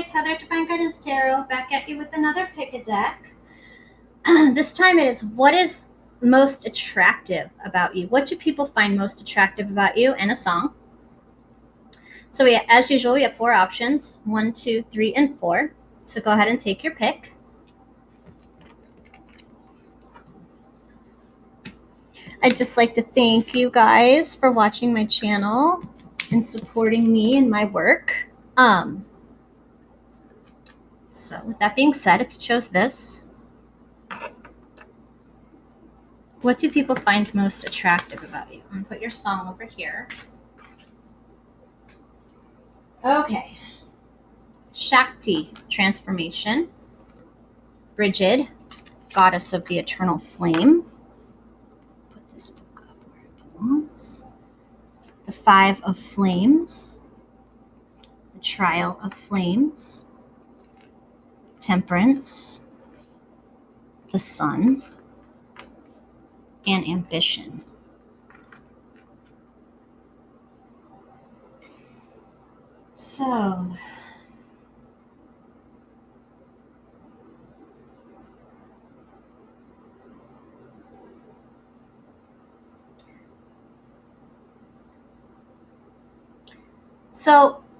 guys, Heather, Divine Guidance Tarot, back at you with another pick a deck. This time it is, what is most attractive about you? What do people find most attractive about you? And a song. So as usual, we have 4 options, 1, 2, 3, and 4. So go ahead and take your pick. I'd just like to thank you guys for watching my channel and supporting me and my work. So with that being said, if you chose this, what do people find most attractive about you? I'm going to put your song over here. Okay. Shakti, transformation. Brigid, goddess of the eternal flame. Put this book up where it belongs. The 5 of flames. The trial of flames. Temperance. The sun. And ambition. So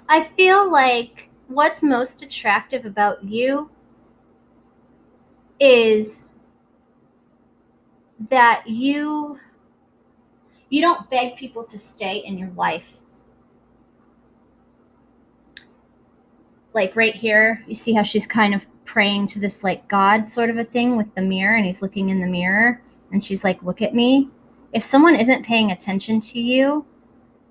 I feel like what's most attractive about you is that you don't beg people to stay in your life. Like right here, you see how she's kind of praying to this like God sort of a thing with the mirror, and he's looking in the mirror and she's like, look at me. If someone isn't paying attention to you,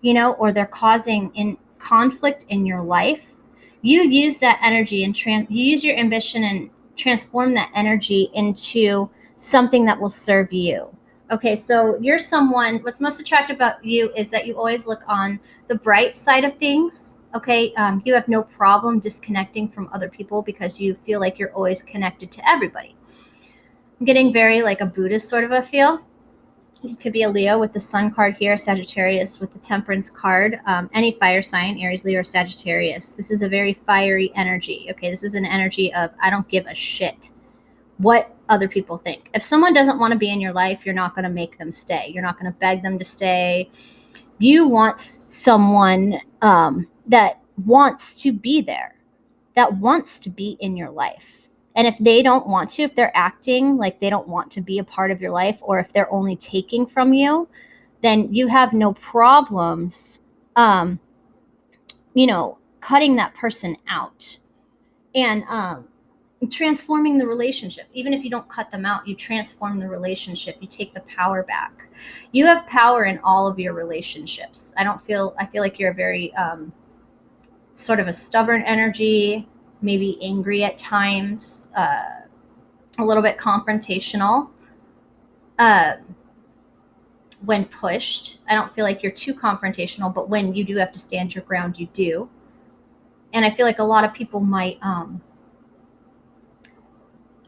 or they're causing in conflict in your life, you use that energy and you use your ambition and transform that energy into something that will serve you. Okay, so you're someone, what's most attractive about you is that you always look on the bright side of things. Okay, you have no problem disconnecting from other people because you feel like you're always connected to everybody. I'm getting very like a Buddhist sort of a feel. You could be a Leo with the Sun card here, Sagittarius with the Temperance card, any fire sign, Aries, Leo, or Sagittarius. This is a very fiery energy. Okay, this is an energy of I don't give a shit what other people think. If someone doesn't want to be in your life, you're not going to make them stay. You're not going to beg them to stay. You want someone that wants to be there, that wants to be in your life. And if they don't want to, if they're acting like they don't want to be a part of your life, or if they're only taking from you, then you have no problems, cutting that person out and transforming the relationship. Even if you don't cut them out, you transform the relationship. You take the power back. You have power in all of your relationships. I feel like you're a very sort of a stubborn energy, maybe angry at times, a little bit confrontational when pushed. I don't feel like you're too confrontational, but when you do have to stand your ground, you do. And I feel like a lot of people might, I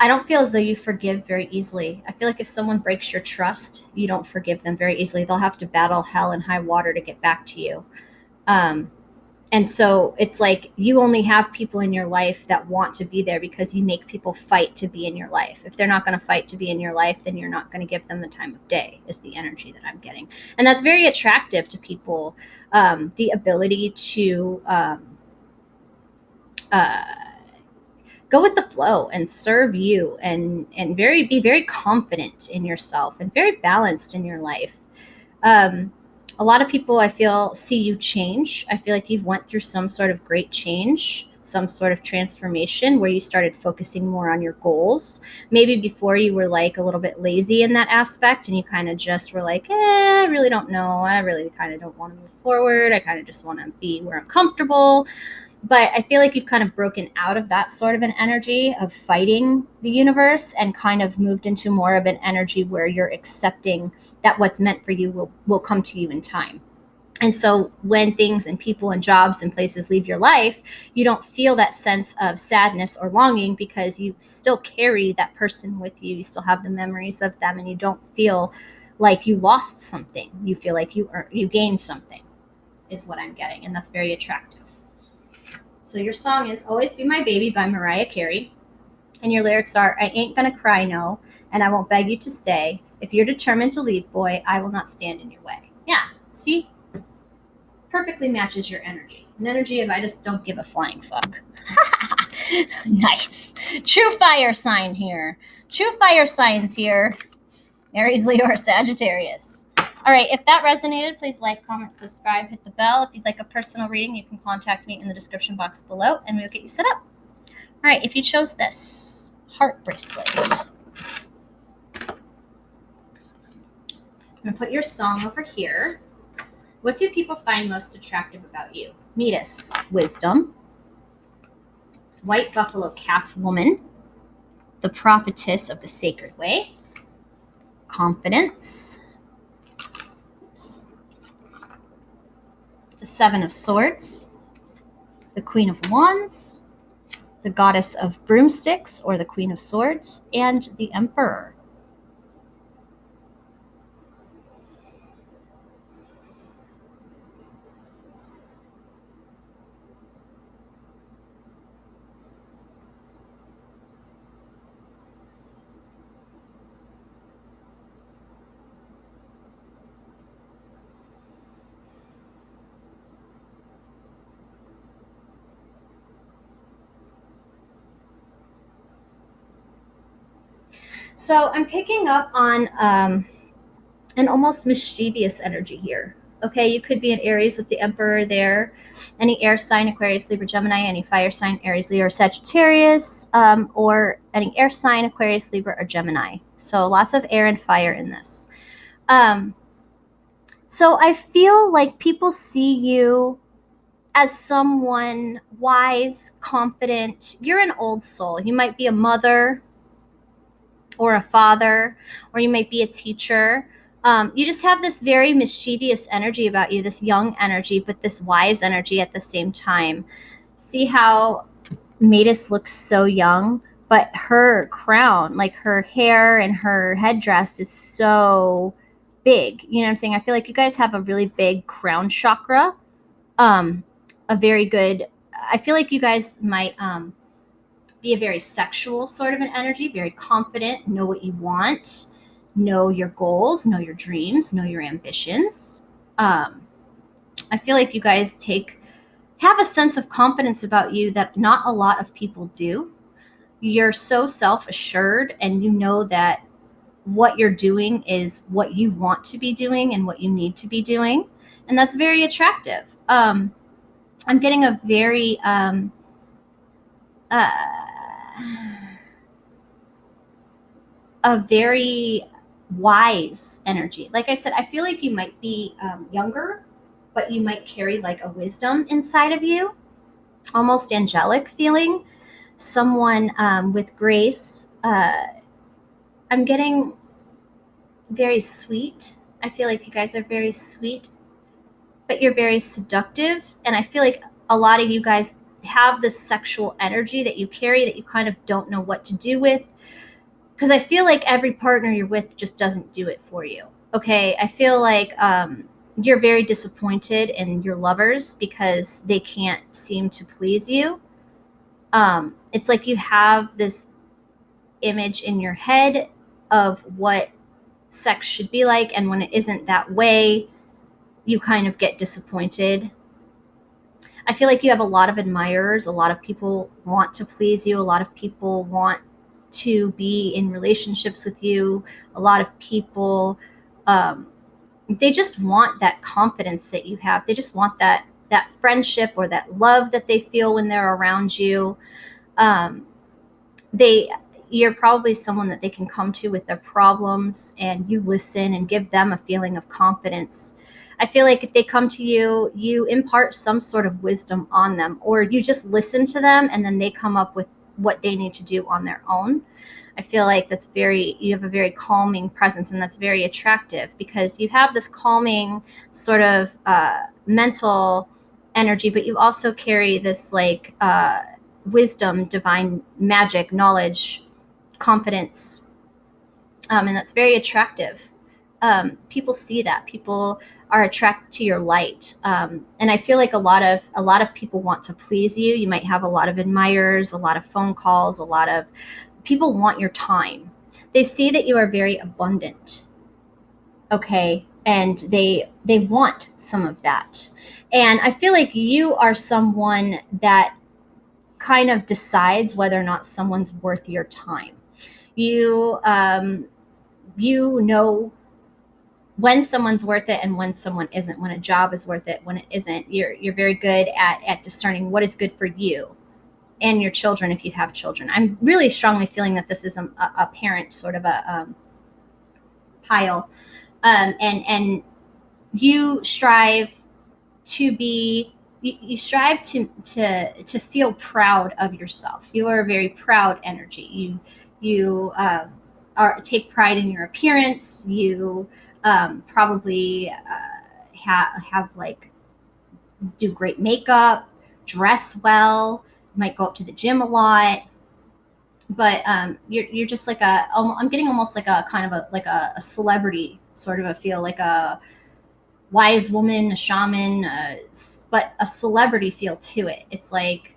don't feel as though you forgive very easily. I feel like if someone breaks your trust, you don't forgive them very easily. They'll have to battle hell and high water to get back to you. And so it's like you only have people in your life that want to be there because you make people fight to be in your life. If they're not going to fight to be in your life, then you're not going to give them the time of day, is the energy that I'm getting. And that's very attractive to people, the ability to go with the flow and serve you and be very confident in yourself and very balanced in your life. A lot of people, I feel, see you change. I feel like you've went through some sort of great change, some sort of transformation where you started focusing more on your goals. Maybe before you were like a little bit lazy in that aspect and you kind of just were like, I really don't know. I really kind of don't want to move forward. I kind of just want to be where I'm comfortable. But I feel like you've kind of broken out of that sort of an energy of fighting the universe and kind of moved into more of an energy where you're accepting that what's meant for you will come to you in time. And so when things and people and jobs and places leave your life, you don't feel that sense of sadness or longing because you still carry that person with you. You still have the memories of them and you don't feel like you lost something. You feel like you gained something is what I'm getting. And that's very attractive. So your song is Always Be My Baby by Mariah Carey. And your lyrics are, I ain't gonna cry, no, and I won't beg you to stay. If you're determined to leave, boy, I will not stand in your way. Yeah, see? Perfectly matches your energy. An energy of I just don't give a flying fuck. Nice. True fire sign here. True fire signs here. Aries, Leo, or Sagittarius. All right, if that resonated, please like, comment, subscribe, hit the bell. If you'd like a personal reading, you can contact me in the description box below, and we'll get you set up. All right, if you chose this heart bracelet, I'm going to put your song over here. What do people find most attractive about you? Metis, wisdom. White buffalo calf woman. The prophetess of the sacred way. Confidence. Oops. The Seven of Swords. The Queen of Wands. The Goddess of Broomsticks, or the Queen of Swords. And the Emperor. So I'm picking up on an almost mischievous energy here. Okay, you could be an Aries with the Emperor there. Any air sign, Aquarius, Libra, Gemini. Any fire sign, Aries, Leo, or Sagittarius. Or any air sign, Aquarius, Libra, or Gemini. So lots of air and fire in this. So I feel like people see you as someone wise, confident. You're an old soul. You might be a mother or a father, or you might be a teacher. You just have this very mischievous energy about you, this young energy, but this wise energy at the same time. See how Metis looks so young, but her crown, like her hair and her headdress, is so big. You know what I'm saying? I feel like you guys have a really big crown chakra. A very good, I feel like you guys might be a very sexual sort of an energy, very confident, know what you want, know your goals, know your dreams, know your ambitions. I feel like you guys have a sense of confidence about you that not a lot of people do. You're so self-assured, and you know that what you're doing is what you want to be doing and what you need to be doing. And that's very attractive. I'm getting a very a very wise energy. Like I said, I feel like you might be younger, but you might carry like a wisdom inside of you, almost angelic feeling. Someone with grace. I'm getting very sweet. I feel like you guys are very sweet, but you're very seductive. And I feel like a lot of you guys have this sexual energy that you carry that you kind of don't know what to do with. Because I feel like every partner you're with just doesn't do it for you. Okay, I feel like you're very disappointed in your lovers because they can't seem to please you. It's like you have this image in your head of what sex should be like, and when it isn't that way, you kind of get disappointed. I feel like you have a lot of admirers. A lot of people want to please you. A lot of people want to be in relationships with you. A lot of people, they just want that confidence that you have. They just want that friendship or that love that they feel when they're around you. You're probably someone that they can come to with their problems, and you listen and give them a feeling of confidence. I feel like if they come to you, you impart some sort of wisdom on them, or you just listen to them and then they come up with what they need to do on their own. I feel like you have a very calming presence, and that's very attractive because you have this calming sort of mental energy, but you also carry this like wisdom, divine magic, knowledge, confidence, and that's very attractive. People see that. People are attracted to your light. And I feel like a lot of people want to please you. You might have a lot of admirers, a lot of phone calls, a lot of people want your time. They see that you are very abundant. Okay. And they want some of that. And I feel like you are someone that kind of decides whether or not someone's worth your time. You know when someone's worth it and when someone isn't, when a job is worth it, when it isn't. You're very good at discerning what is good for you and your children if you have children. I'm really strongly feeling that this is a parent sort of a pile. And you strive to be you strive to feel proud of yourself. You are a very proud energy. You take pride in your appearance. You probably have like do great makeup, dress well, might go up to the gym a lot. But you're just like I'm getting almost like a kind of a celebrity sort of a feel, like a wise woman, a shaman, but a celebrity feel to it. It's like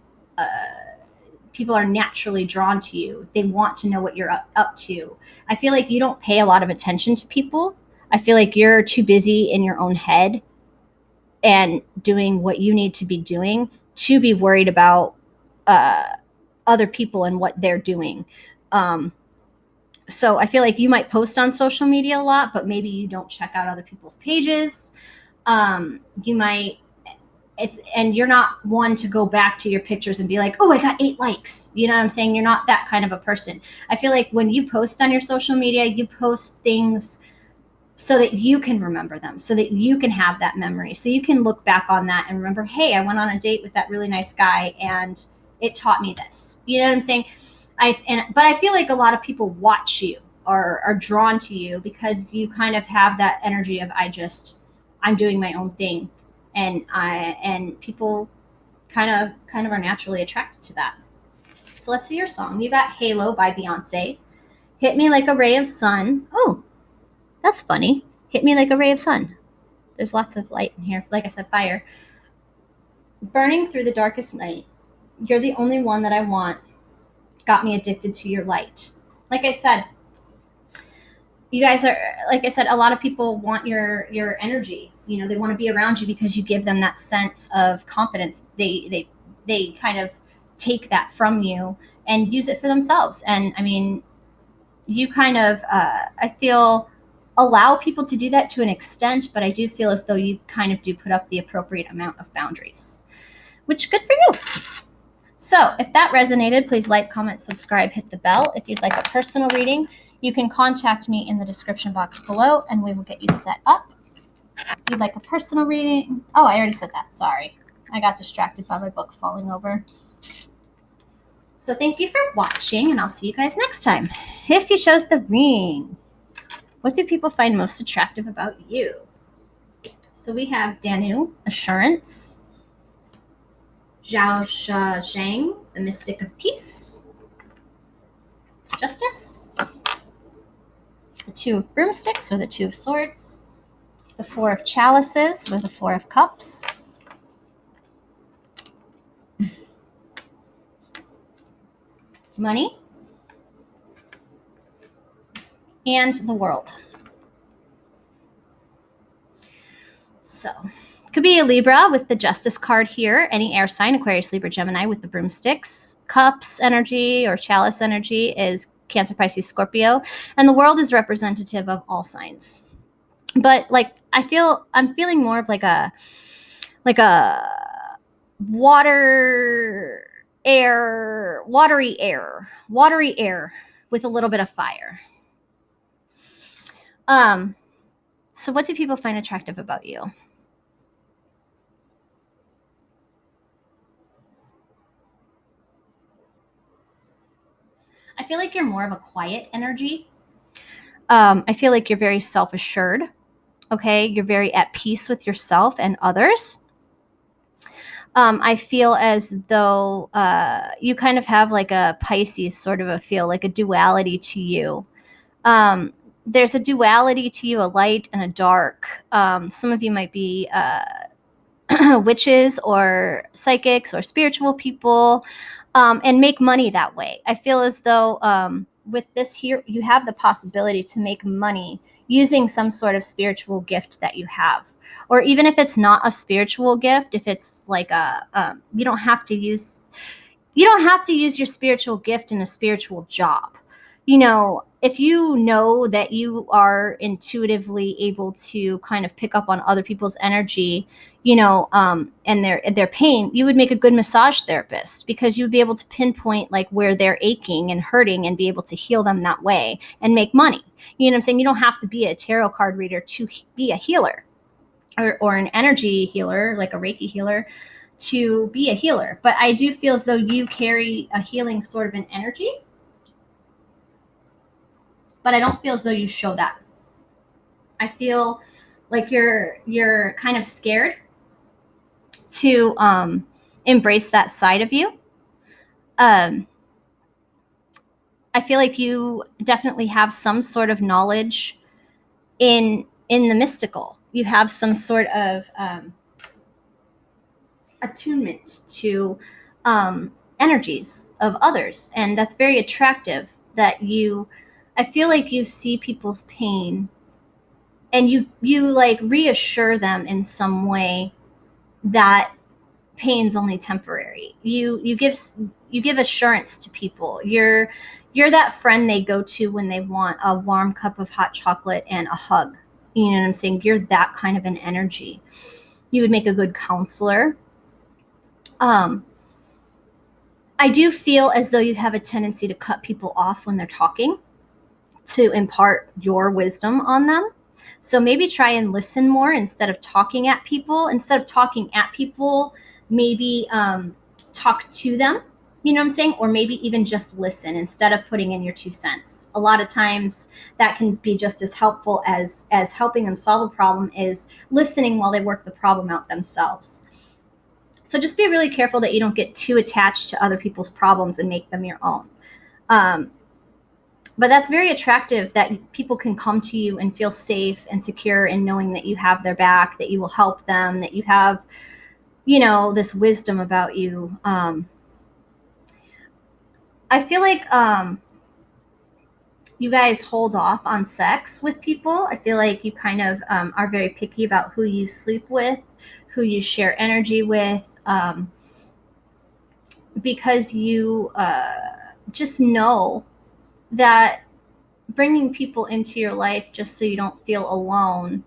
people are naturally drawn to you. They want to know what you're up to. I feel like you don't pay a lot of attention to people. I feel like you're too busy in your own head and doing what you need to be doing to be worried about other people and what they're doing. So I feel like you might post on social media a lot, but maybe you don't check out other people's pages. You might, and you're not one to go back to your pictures and be like, oh, I got 8 likes. You know what I'm saying? You're not that kind of a person. I feel like when you post on your social media, you post things so that you can remember them, so that you can have that memory, so you can look back on that and remember, hey, I went on a date with that really nice guy and it taught me this. You know what I'm saying? But I feel like a lot of people watch you or are drawn to you because you kind of have that energy of I'm doing my own thing, and people kind of are naturally attracted to that. So let's see your song. You got Halo by Beyonce. Hit me like a ray of sun. Oh, that's funny. Hit me like a ray of sun. There's lots of light in here. Like I said, fire. Burning through the darkest night. You're the only one that I want. Got me addicted to your light. Like I said, you guys are, like I said, a lot of people want your energy. You know, they want to be around you because you give them that sense of confidence. They kind of take that from you and use it for themselves. And I mean, you kind of, I feel, allow people to do that to an extent, but I do feel as though you kind of do put up the appropriate amount of boundaries, which good for you. So if that resonated, please like, comment, subscribe, hit the bell. If you'd like a personal reading, you can contact me in the description box below and we will get you set up. If you'd like a personal reading, oh, I already said that, sorry. I got distracted by my book falling over. So thank you for watching and I'll see you guys next time. If you chose the ring, what do people find most attractive about you? So we have Danu, Assurance, Zhao Sha Zhang, the Mystic of Peace, Justice, the Two of Broomsticks or the Two of Swords, the Four of Chalices or the Four of Cups, Money, and the World. So could be a Libra with the Justice card here, any air sign, Aquarius, Libra, Gemini with the Broomsticks. Cups energy or Chalice energy is Cancer, Pisces, Scorpio, and the World is representative of all signs. But like I'm feeling more of like a watery air with a little bit of fire. So what do people find attractive about you? I feel like you're more of a quiet energy. I feel like you're very self-assured. Okay, you're very at peace with yourself and others. I feel as though you kind of have like a Pisces sort of a feel, like a duality to you. there's a duality to you, a light and a dark. Some of you might be witches or psychics or spiritual people, and make money that way. I feel as though with this here, you have the possibility to make money using some sort of spiritual gift that you have. Or even if it's not a spiritual gift, if it's like you don't have to use your spiritual gift in a spiritual job. If you know that you are intuitively able to kind of pick up on other people's energy, and their pain, you would make a good massage therapist, because you would be able to pinpoint like where they're aching and hurting and be able to heal them that way and make money. You know what I'm saying? You don't have to be a tarot card reader to be a healer, or an energy healer, like a Reiki healer, to be a healer. But I do feel as though you carry a healing sort of an energy, but I don't feel as though you show that. I feel like you're kind of scared to embrace that side of you. I feel like you definitely have some sort of knowledge in the mystical. You have some sort of attunement to energies of others, and that's very attractive. I feel like you see people's pain, and you like reassure them in some way that pain's only temporary. You give assurance to people. You're that friend they go to when they want a warm cup of hot chocolate and a hug. You know what I'm saying? You're that kind of an energy. You would make a good counselor. I do feel as though you have a tendency to cut people off when they're talking, to impart your wisdom on them. So maybe try and listen more instead of talking at people. Instead of talking at people, maybe talk to them. You know what I'm saying? Or maybe even just listen instead of putting in your 2 cents. A lot of times that can be just as helpful as helping them solve a problem, is listening while they work the problem out themselves. So just be really careful that you don't get too attached to other people's problems and make them your own. But that's very attractive, that people can come to you and feel safe and secure in knowing that you have their back, that you will help them, that you have, this wisdom about you. I feel like you guys hold off on sex with people. I feel like you kind of are very picky about who you sleep with, who you share energy with, because you just know that bringing people into your life just so you don't feel alone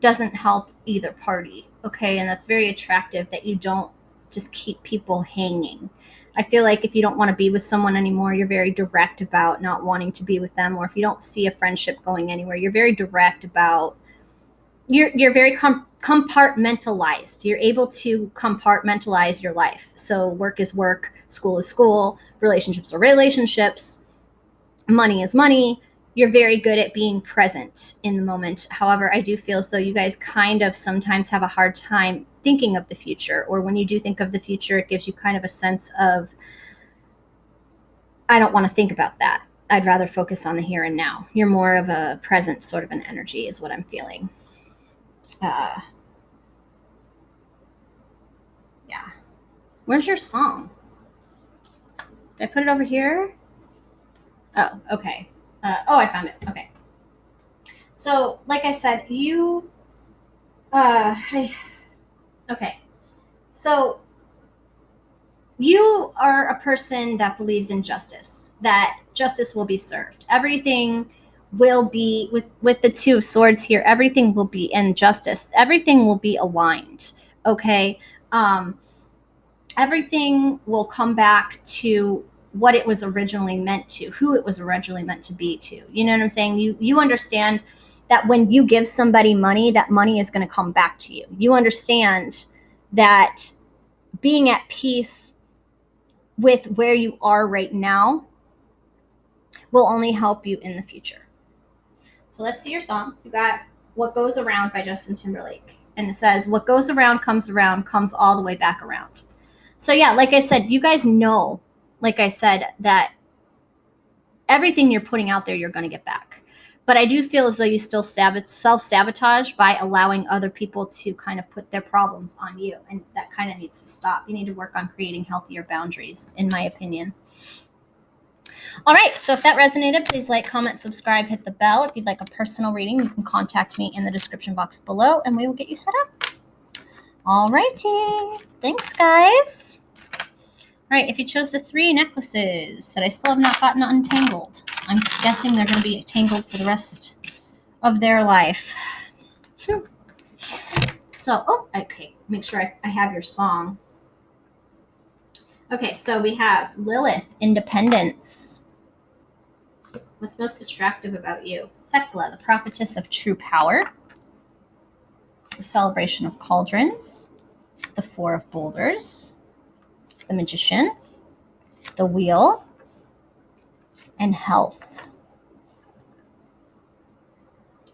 doesn't help either party. Okay. And that's very attractive, that you don't just keep people hanging. I feel like if you don't want to be with someone anymore, you're very direct about not wanting to be with them. Or if you don't see a friendship going anywhere, you're very direct about, you're very compartmentalized. You're able to compartmentalize your life. So work is work, school is school, relationships are relationships, money is money. You're very good at being present in the moment. However, I do feel as though you guys kind of sometimes have a hard time thinking of the future, or when you do think of the future, it gives you kind of a sense of, I don't want to think about that. I'd rather focus on the here and now. You're more of a present sort of an energy is what I'm feeling. Yeah. Where's your song? Did I put it over here? Oh, okay. I found it. Okay. So, like I said, okay. So, you are a person that believes in justice, that justice will be served. Everything will be, with the 2 of swords here, everything will be in justice. Everything will be aligned. Okay. Everything will come back to what it was originally meant to, who it was originally meant to be to. You know what I'm saying? You understand that when you give somebody money, that money is going to come back to you. You understand that being at peace with where you are right now will only help you in the future. So let's see your song. You got What Goes Around by Justin Timberlake. And it says, what goes around, comes all the way back around. So yeah, like I said, you guys know, like I said, that everything you're putting out there, you're going to get back. But I do feel as though you still self-sabotage by allowing other people to kind of put their problems on you. And that kind of needs to stop. You need to work on creating healthier boundaries, in my opinion. All right, so if that resonated, please like, comment, subscribe, hit the bell. If you'd like a personal reading, you can contact me in the description box below, and we will get you set up. All righty. Thanks, guys. All right, if you chose the 3 necklaces that I still have not gotten untangled, I'm guessing they're going to be tangled for the rest of their life. So, oh, okay, make sure I have your song. Okay, so we have Lilith, Independence. What's most attractive about you? Thekla, the prophetess of true power. The celebration of cauldrons. The 4 of boulders. The magician. The wheel. And health.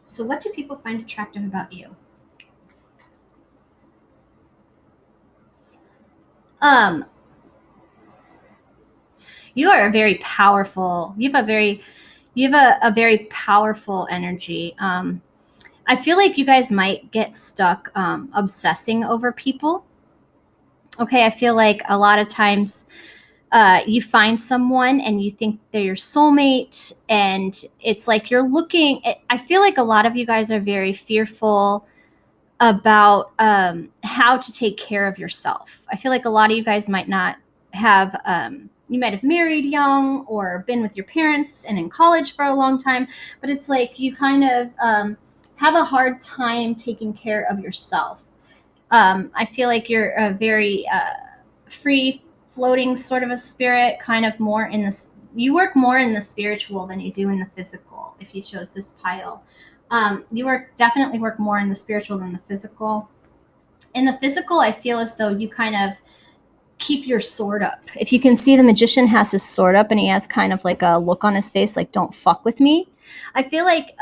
So what do people find attractive about you? You are a very powerful, you have a very powerful energy. I feel like you guys might get stuck obsessing over people. Okay, I feel like a lot of times you find someone and you think they're your soulmate, and it's like you're looking. I feel like a lot of you guys are very fearful about how to take care of yourself. I feel like a lot of you guys might not have, you might have married young or been with your parents and in college for a long time, but it's like you kind of have a hard time taking care of yourself. I feel like you're a very free floating sort of a spirit, kind of more in this, you work more in the spiritual than you do in the physical if you chose this pile. You definitely work more in the spiritual than the physical. In the physical, I feel as though you kind of keep your sword up. If you can see, the magician has his sword up and he has kind of like a look on his face like, don't fuck with me. I feel like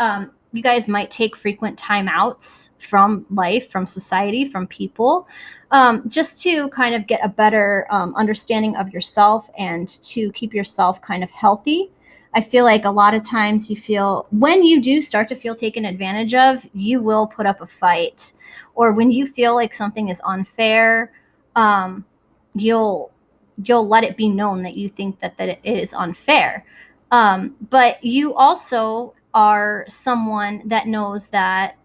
you guys might take frequent timeouts from life, from society, from people, just to kind of get a better understanding of yourself and to keep yourself kind of healthy. I feel like a lot of times you feel, when you do start to feel taken advantage of, you will put up a fight. Or when you feel like something is unfair, you'll let it be known that you think that it is unfair. But you also are someone that knows that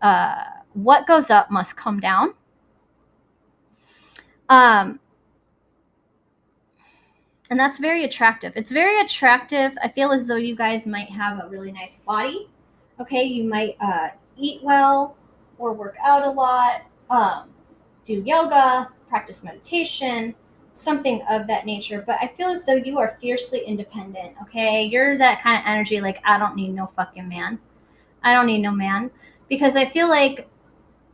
what goes up must come down. And that's very attractive. It's very attractive. I feel as though you guys might have a really nice body. Okay, you might eat well or work out a lot, do yoga, practice meditation, something of that nature. But I feel as though you are fiercely independent. Okay, you're that kind of energy like, I don't need no fucking man. I don't need no man. Because I feel like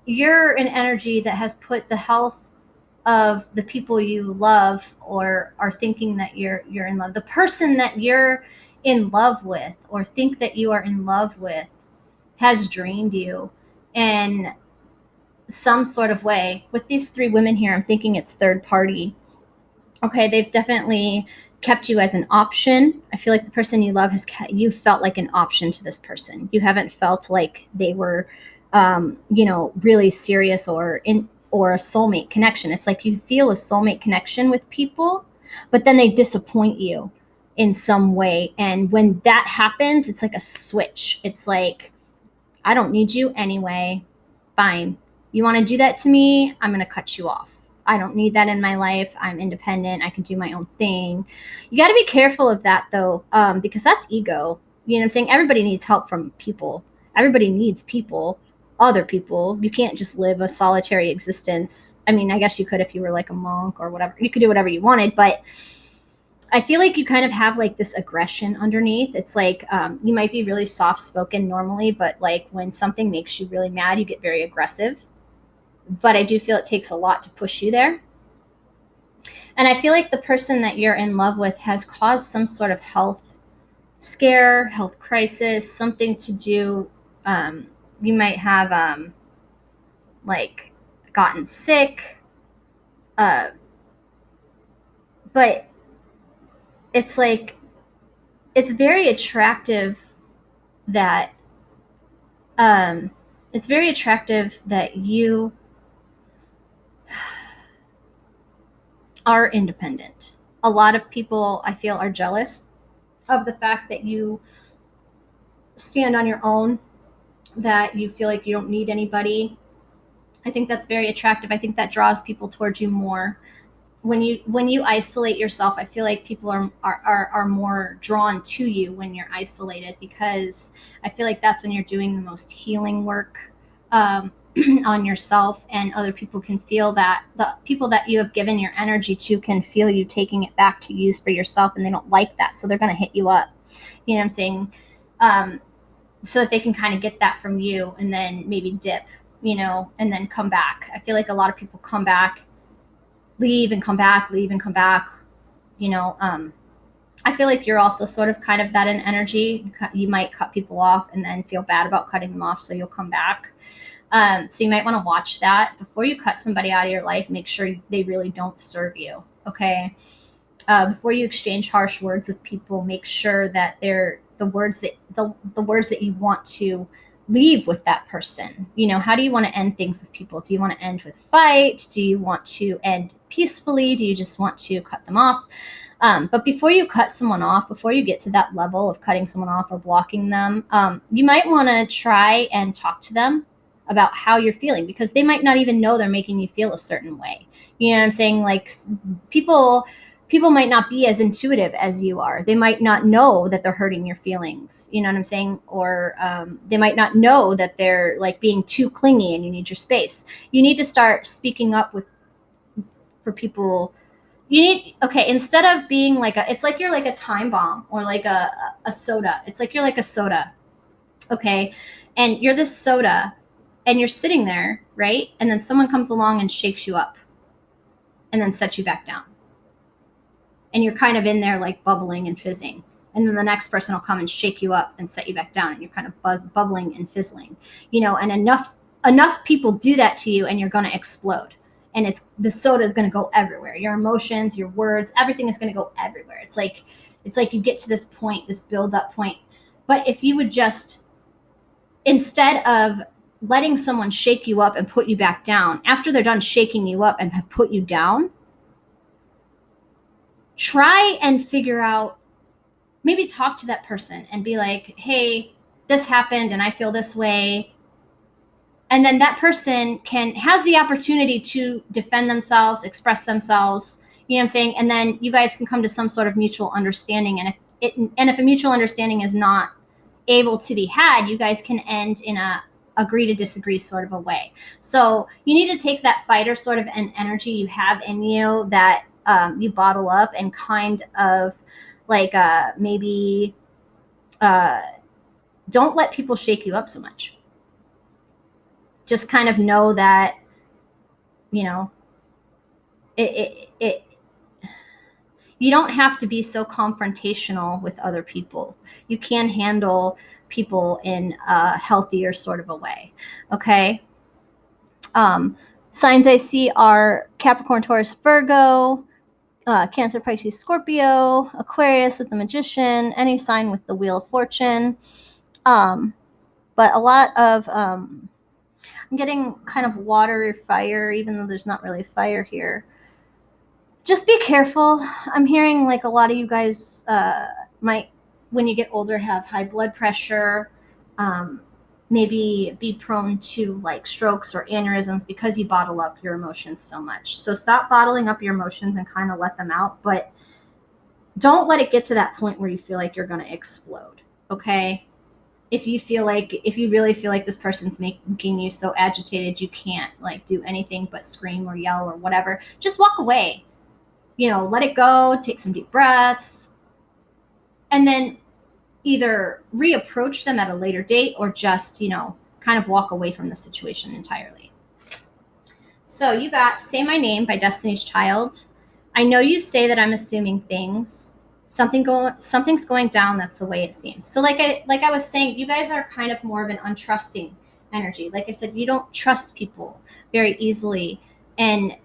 you're an energy that has put the health of the people you love or are thinking that you're in love, the person that you're in love with or think that you are in love with, has drained you in some sort of way. With these 3 women here, I'm thinking it's third party. Okay, they've definitely kept you as an option. I feel like the person you love you felt like an option to this person. You haven't felt like they were really serious or a soulmate connection. It's like you feel a soulmate connection with people, but then they disappoint you in some way. And when that happens, it's like a switch. It's like, I don't need you anyway. Fine. You want to do that to me? I'm going to cut you off. I don't need that in my life. I'm independent. I can do my own thing. You got to be careful of that, though, because that's ego. You know what I'm saying? Everybody needs help from people. Everybody needs people. Other people. You can't just live a solitary existence. I mean, I guess you could if you were like a monk or whatever. You could do whatever you wanted, but I feel like you kind of have like this aggression underneath. It's like you might be really soft spoken normally, but like when something makes you really mad, you get very aggressive. But I do feel it takes a lot to push you there. And I feel like the person that you're in love with has caused some sort of health scare, health crisis, something to do. You might have like gotten sick, but it's like, it's very attractive that It's very attractive that you are independent. A lot of people, I feel, are jealous of the fact that you stand on your own, that you feel like you don't need anybody. I think that's very attractive. I think that draws people towards you more. When you isolate yourself, I feel like people are more drawn to you when you're isolated, because I feel like that's when you're doing the most healing work um, on yourself, and other people can feel that. The people that you have given your energy to can feel you taking it back to use for yourself, and they don't like that, so they're going to hit you up. You know what I'm saying? Um, so that they can kind of get that from you, and then maybe dip, and then come back. I feel like a lot of people come back, leave and come back, leave and come back. You know, I feel like you're also sort of kind of that in energy. You might cut people off and then feel bad about cutting them off, so you'll come back. So you might want to watch that before you cut somebody out of your life. Make sure they really don't serve you. Okay. Before you exchange harsh words with people, make sure that they're the words that you want to leave with that person. How do you want to end things with people? Do you want to end with a fight? Do you want to end peacefully? Do you just want to cut them off? But before you cut someone off, before you get to that level of cutting someone off or blocking them, you might want to try and talk to them about how you're feeling, because they might not even know they're making you feel a certain way. You know what I'm saying? Like, people might not be as intuitive as you are. They might not know that they're hurting your feelings. You know what I'm saying? Or they might not know that they're like being too clingy and you need your space. You need to start speaking up for people. Okay, instead of being like it's like you're like a time bomb, or like a soda. It's like you're like a soda. Okay. And you're this soda, and you're sitting there, right? And then someone comes along and shakes you up and then sets you back down, and you're kind of in there like bubbling and fizzing, and then the next person will come and shake you up and set you back down, and you're kind of bubbling and fizzling. And enough people do that to you, and you're going to explode, and the soda is going to go everywhere. Your emotions, your words, everything is going to go everywhere. It's like you get to this point, this build up point. But if you would just, instead of letting someone shake you up and put you back down, after they're done shaking you up and have put you down, try and figure out, maybe talk to that person and be like, hey, this happened and I feel this way. And then that person has the opportunity to defend themselves, express themselves, you know what I'm saying? And then you guys can come to some sort of mutual understanding. And if a mutual understanding is not able to be had, you guys can end in a agree to disagree sort of a way. So you need to take that fighter sort of an energy you have in you that you bottle up, and kind of like maybe don't let people shake you up so much. Just kind of know that, it you don't have to be so confrontational with other people. You can handle people in a healthier sort of a way. Okay. Signs I see are Capricorn, Taurus, Virgo, Cancer, Pisces, Scorpio, Aquarius with the Magician, any sign with the Wheel of Fortune. But a lot of, I'm getting kind of water, fire, even though there's not really fire here. Just be careful. I'm hearing like a lot of you guys might, when you get older, have high blood pressure, maybe be prone to like strokes or aneurysms because you bottle up your emotions so much. So stop bottling up your emotions and kind of let them out, but don't let it get to that point where you feel like you're going to explode. Okay. If you really feel like this person's making you so agitated you can't like do anything but scream or yell or whatever, just walk away. Let it go, take some deep breaths, and then either reapproach them at a later date, or just, kind of walk away from the situation entirely. So you got Say My Name by Destiny's Child. I know you say that I'm assuming things. Something's going down. That's the way it seems. So like I was saying, you guys are kind of more of an untrusting energy. Like I said, you don't trust people very easily. And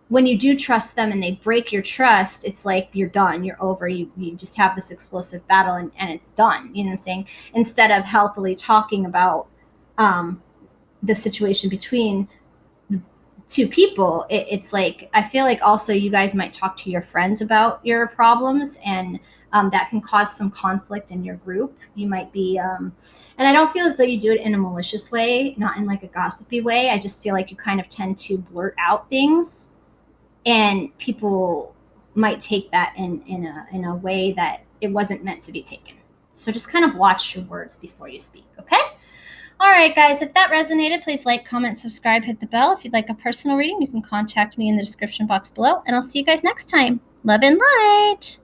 when you do trust them and they break your trust, it's like you're done, you're over, you just have this explosive battle, and it's done. You know what I'm saying? Instead of healthily talking about the situation between the two people, it's like, I feel like also you guys might talk to your friends about your problems, and that can cause some conflict in your group. You might be, and I don't feel as though you do it in a malicious way, not in like a gossipy way. I just feel like you kind of tend to blurt out things, and people might take that in a way that it wasn't meant to be taken. So just kind of watch your words before you speak, okay? All right, guys, if that resonated, please like, comment, subscribe, hit the bell. If you'd like a personal reading, you can contact me in the description box below, and I'll see you guys next time. Love and light.